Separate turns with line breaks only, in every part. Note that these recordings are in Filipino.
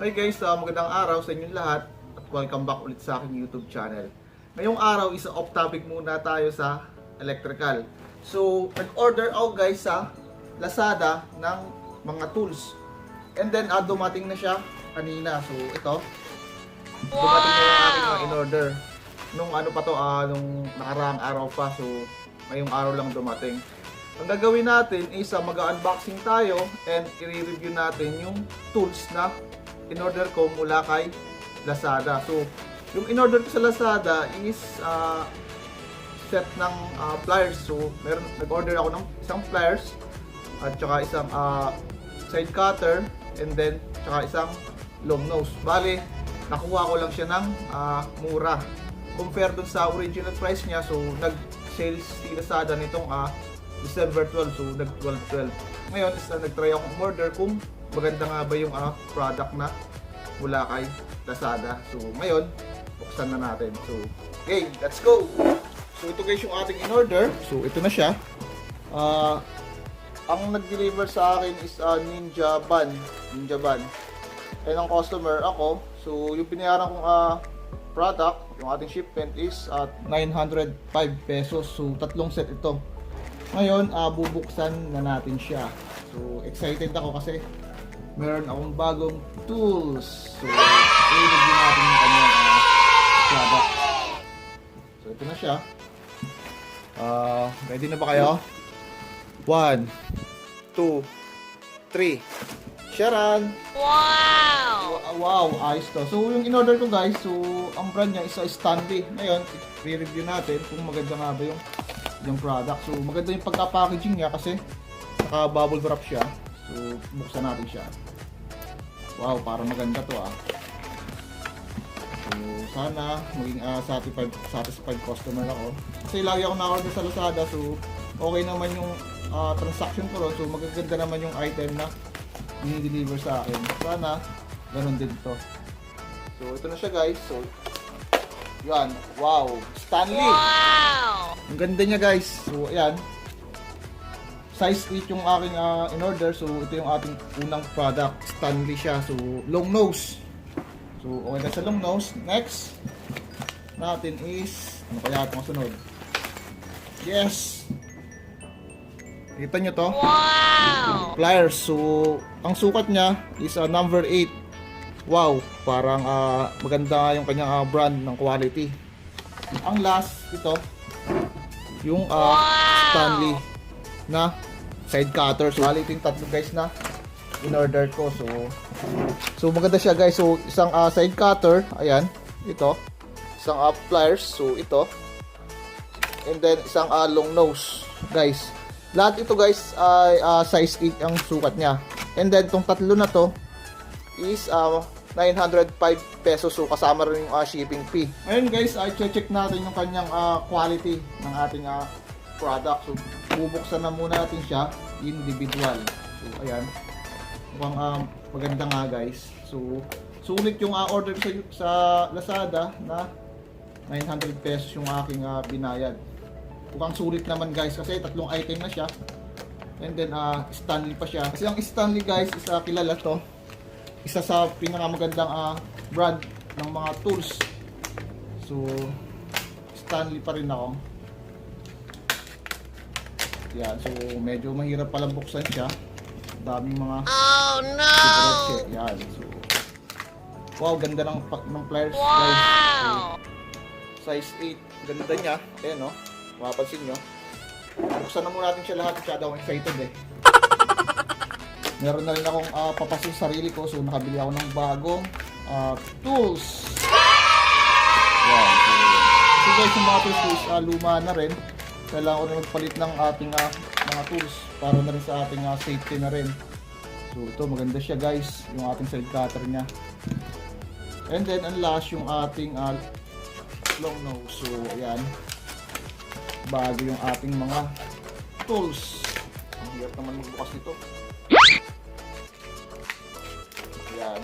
Hi guys, magandang araw sa inyong lahat at welcome back ulit sa aking YouTube channel. Ngayong araw, isa off topic muna tayo sa electrical. So, nag-order ako guys sa Lazada ng mga tools. And then, dumating na siya kanina. So, ito. Dumating na yung aking in-order. Nung ano pa to, nung nakaraang araw pa. So, ngayong araw lang dumating. Ang gagawin natin is mag-unboxing tayo and i-review natin yung tools na in-order ko mula kay Lazada. So, yung in-order ko sa Lazada is set ng pliers. So, nag-order ako ng isang pliers at saka isang side cutter and then saka isang long nose. Bale, nakuha ko lang siya ng mura. Compare dun sa original price niya, so nag-sales si Lazada nitong December 12, so nag-12-12. Ngayon, nag-try akong order kung maganda nga ba yung product na mula kay Lazada. So, ngayon, buksan na natin. So, okay, let's go! So, ito guys yung ating in-order. So, ito na siya. Ang nag-deliver sa akin is Ninja Van. And ang customer ako. So, yung binayaran kong product, yung ating shipment is 905 pesos. So, tatlong set ito. Ngayon, bubuksan na natin siya. So, excited ako kasi meron akong bagong tools. So, i-review natin yung kanyang product. So, ito na siya. Ready na ba kayo? 1, 2, 3. Sharan!
Wow!
Wow, ayos to. So, yung in-order ko guys, so, ang brand niya is Stanley. Ngayon, i-review natin kung maganda nga ba yung product. So, maganda yung pagka-packaging niya kasi naka-bubble wrap siya. So, buksan natin siya. Wow, parang maganda to So, sana maging satisfied customer ako. Kasi lagi ako na-order sa Lazada, so okay naman yung transaction ko ron. So, magaganda naman yung item na i-deliver sa akin. Sana ganun din to. So, ito na siya guys. So, yan. Wow! Stanley!
Wow!
Ang ganda niya guys. So, ayan. Size 8 yung aking in-order. So, ito yung ating unang product. Stanley siya. So, long nose. So, okay na sa long nose. Next natin is, ano kaya itong sunod? Yes! Kita nyo to?
Wow!
Pliers. So, ang sukat niya is number 8. Wow! Parang maganda yung kanyang brand ng quality. Ang last, ito, yung Stanley na side cutter. So, quality yung tatlo guys na in-order ko. So maganda siya guys. So, isang side cutter. Ayan. Ito. Isang pliers. So, ito. And then, isang long nose. Guys. Lahat ito guys ay size 8 ang sukat niya. And then, itong tatlo na to is 905 pesos. So, kasama rin yung shipping fee. Ngayon guys, i-check natin yung kanyang quality ng ating product. So, bubuksan na muna natin siya individual. So, ayan. Mukhang maganda nga guys. So, sulit yung order ko sa Lazada na 900 pesos yung aking binayad. Mukhang sulit naman guys kasi tatlong item na siya. And then, Stanley pa siya. Kasi ang Stanley guys is kilala to. Isa sa pinakamagandang brand ng mga tools. So, Stanley pa rin ako. Yan, so medyo mahirap palang buksan siya. Daming mga yan. So, wow, ganda ng pliers guys. So, size 8, ganda niya. Ayan mapapansin nyo. Buksan na muna natin siya lahat. Masyado akong excited Meron na rin akong papasin sa sarili ko. So, nakabili ako ng bagong tools. Yan. So guys, yung mga tools luma na rin. Kailangan ko na magpalit ng ating mga tools para na rin sa ating safety na rin. So ito maganda siya guys, yung ating side cutter niya. And then ang last yung ating long nose. So ayan, bago yung ating mga tools. Ang hirap naman magbukas nito. Ayan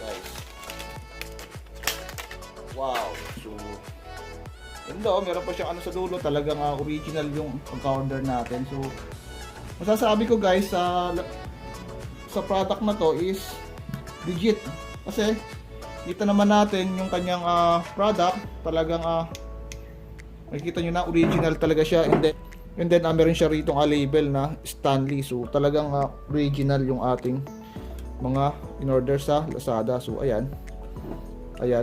guys. Wow. So meron pa siyang sa dulo, talagang original yung pagka-order natin. So, masasabi ko guys, sa product na to is legit. Kasi kita naman natin yung kanyang product, talagang makikita nyo na original talaga siya. And then meron siya rito label na Stanley. So talagang original yung ating mga in-order sa Lazada. So ayan.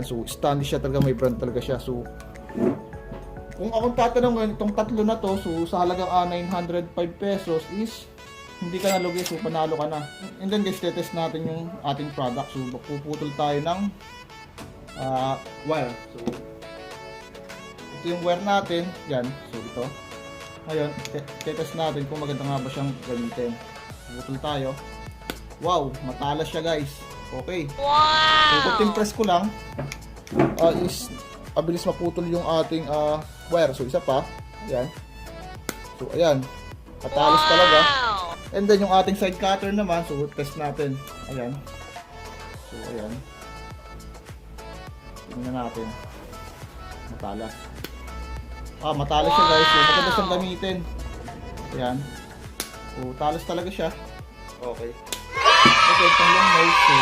So Stanley siya talaga, may brand talaga siya. So kung akong tatanungin, itong tatlo na to, so sa halagang 905 pesos is hindi ka nalugi, so panalo ka na. And then guys, test natin yung ating product. So puputol tayo ng wire. So ito yung wire natin, yan. So ito. Ngayon, test natin kung maganda nga ba siyang gamitin. Puputol tayo. Wow, matalas siya guys. Okay.
Wow!
So kunting press ko lang is mabilis maputol yung ating wire. So isa pa, ayan. So ayan, matalas talaga. And then yung ating side cutter naman, so test natin. Ayan. So ayan. Tingnan natin. Matalas. Matalas siya guys. So maganda siyang gamitin. Ayan. So talas talaga siya. Okay. Okay, itong long nose. So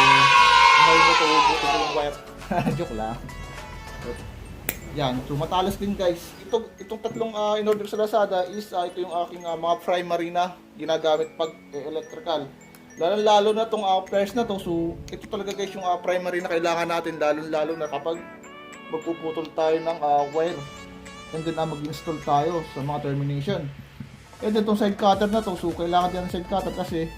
may buto yung wire. Joke lang. Yan, so matalas din guys. Itong tatlong in-order sa Lazada is ito yung aking mga primary na ginagamit pag electrical. Lalo na tong pairs na to. So ito talaga guys yung primary na kailangan natin, lalo na kapag magpuputol tayo ng wire. And then mag-install tayo sa mga termination. And then itong side cutter na to, so kailangan din ng side cutter kasi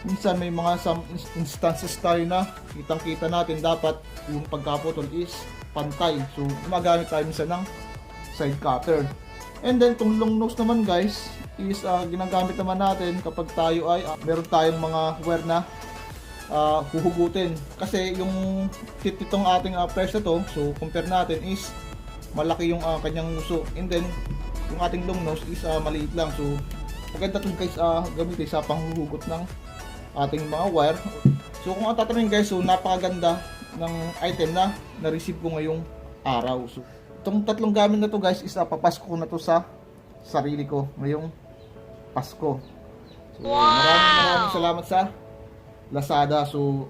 minsan may mga some instances tayo na kitang-kita natin dapat yung pagkaputol is pantay. So gumagamit tayo minsan ng side cutter. And then itong long nose naman guys is ginagamit naman natin kapag tayo ay meron tayong mga wire na huhugutin. Kasi yung tip itong ating pairs na to, so compare natin is malaki yung kanyang uso. And then yung ating long nose is maliit lang. So maganda to guys gamitin sa panghuhugot ng ating mga wire. So kung tatanungin guys, so napakaganda ng item na na-receive ko ngayong araw. So itong tatlong gamit na to guys is papasko ko na to sa sarili ko ngayong Pasko. So maraming salamat sa Lazada. So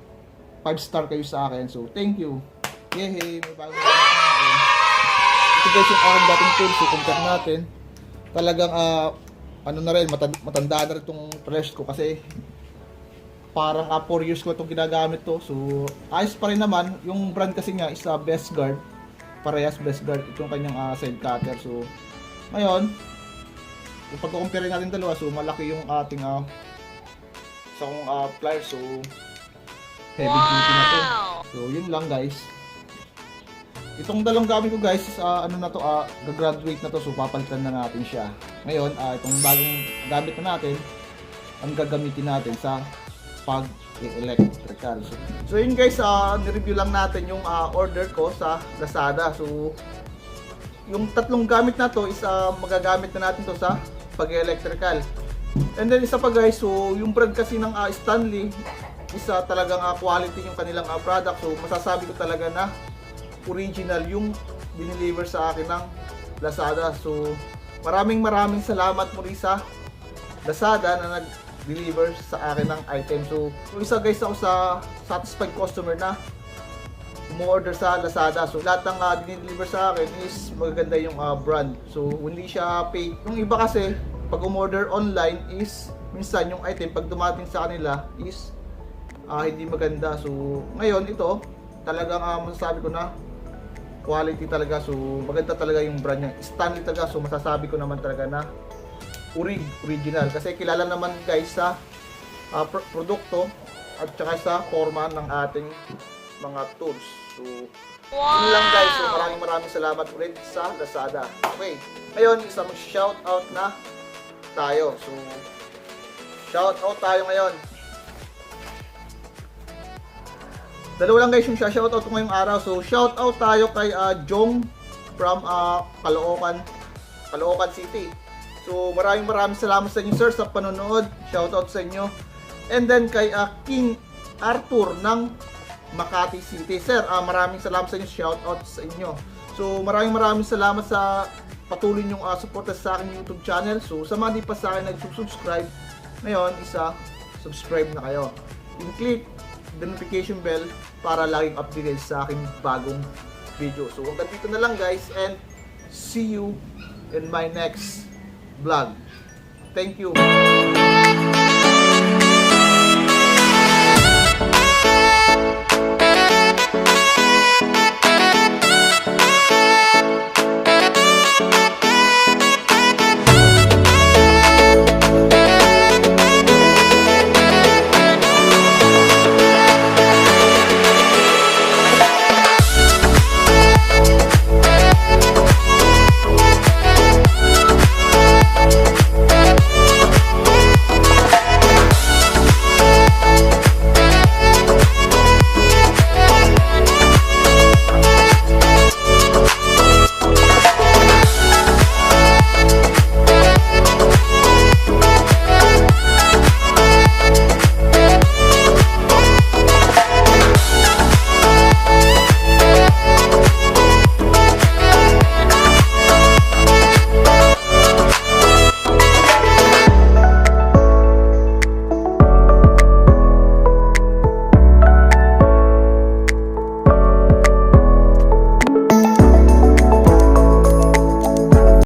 5-star kayo sa akin. So thank you. Yehey, may bagong gamit na akin. Ito guys yung aking dating tool. So compare natin. Talagang ano na rin, matanda na rin itong press ko kasi parang 4 years ko itong ginagamit to. So ayos pa rin naman. Yung brand kasi niya is Best Guard. Parehas Best Guard itong kanyang side cutter. So ngayon, kung pagko-compare natin dalawa, so malaki yung ating isang pliers. So heavy duty na to. So yun lang guys. Itong dalawang gamit ko guys is ano na to, gagraduate na to. So papalitan na natin siya. Ngayon, itong bagong gamit na natin ang gagamitin natin sa pag-electrical. So yun guys, ni-review lang natin yung order ko sa Lazada. So yung tatlong gamit na to is magagamit na natin to sa pag-electrical. And then isa pa guys, so yung brand kasi ng Stanley is talagang quality yung kanilang product. So masasabi ko talaga na original yung dineliver sa akin ng Lazada. So maraming salamat muli sa Lazada na nag-deliver sa akin ng item. So isa guys ako sa satisfied customer na umu-order sa Lazada. So lahat ng dineliver sa akin is magaganda yung brand. So hindi siya fake. Yung iba kasi pag umorder online is minsan yung item pag dumating sa kanila is hindi maganda. So ngayon ito talagang masasabi ko na quality talaga. So maganda talaga yung brand niya, Stanley talaga. So masasabi ko naman talaga na original kasi kilala naman guys sa produkto at saka sa forma ng ating mga tools. So yun lang guys. So maraming salamat ulit sa Lazada. Okay, ngayon isa mag-shout out na tayo. So shout out tayo ngayon. Dalawa lang guys yung shout out ko ngayong araw. So shout out tayo kay Jong from Caloocan City. So maraming salamat sa inyo sir sa panonood. Shout out sa inyo. And then kay King Arthur ng Makati City. Sir, maraming salamat sa inyo. Shout out sa inyo. So maraming salamat sa patuloy niyong suporta sa aking YouTube channel. So sa mga di pa sa akin nag-subscribe, ngayon subscribe na kayo. Click the notification bell para laging updated sa aking bagong video. So hanggang dito na lang guys, and see you in my next vlog. Thank you.